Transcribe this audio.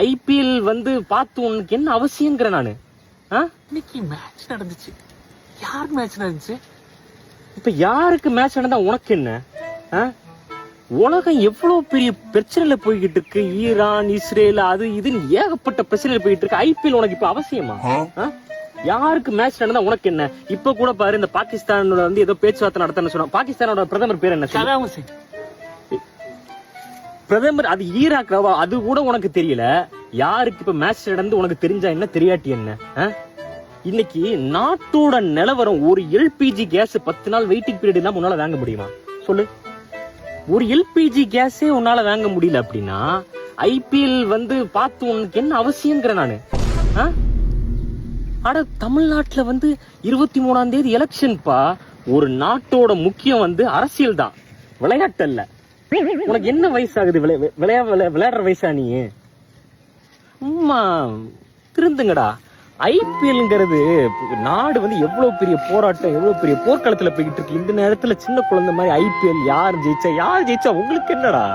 IPL வந்து பார்த்து உனக்கு என்ன அவசியங்கிற நானு. இன்னைக்கு மேட்ச் நடந்துச்சு. யார் மேட்ச் நடந்துச்சு? இப்ப யாருக்கு மேட்ச் நடந்தா உனக்கு என்ன? உலகம் எவ்வளவு பெரிய பிரச்சனையில போய்கிட்டு இருக்கு. ஈரான், இஸ்ரேல், அது இதுன்னு ஏகப்பட்ட பிரச்சனையில போயிட்டு இருக்கு. ஐபிஎல் உனக்கு இப்ப அவசியமா? யாருக்கு மேட்ச் நடந்தா உனக்கு என்ன? இப்ப கூட பாரு, இந்த பாகிஸ்தானோட வந்து ஏதோ பேச்சுவார்த்தை நடத்தணும்னு சொன்னா. பாகிஸ்தானோட பிரதமர் பேர் என்ன? பிரதமர் அது ஈராக். அது கூட உனக்கு தெரியல. யாருக்கு இப்ப மேட்ச் நடந்து உனக்கு தெரிஞ்சா என்ன, தெரியாட்டி என்ன? இன்னைக்கு நாட்டோட நிலவரம், ஒரு எல்பிஜி கேஸ் 10 நாள் வெயிட்டிங் பீரியட் இல்லாம உன்னால வாங்க முடியுமா சொல்லு? ஒரு எல்பிஜி கேஸே உன்னால வாங்க முடியல அப்படின்னா ஐபிஎல் வந்து பார்த்து உனக்கு என்ன அவசியங்கிற நானு. அட, தமிழ்நாட்டுல வந்து 23ஆம் தேதி எலெக்ஷன்பா. ஒரு நாட்டோட முக்கியம் வந்து அரசியல் தான், விளையாட்டு அல்ல. உனக்கு என்ன வயசாகுது? விளையாடுற வயசா நீ? திருந்துங்கடா. ஐபிஎல்ங்கிறது நாடு வந்து எவ்வளவு பெரிய போராட்டம், எவ்வளவு பெரிய போர்க்களத்துல போய்கிட்டு இருக்கு. இந்த நேரத்துல சின்ன குழந்தை மாதிரி ஐபிஎல் யார் ஜெயிச்சா உங்களுக்கு என்னடா?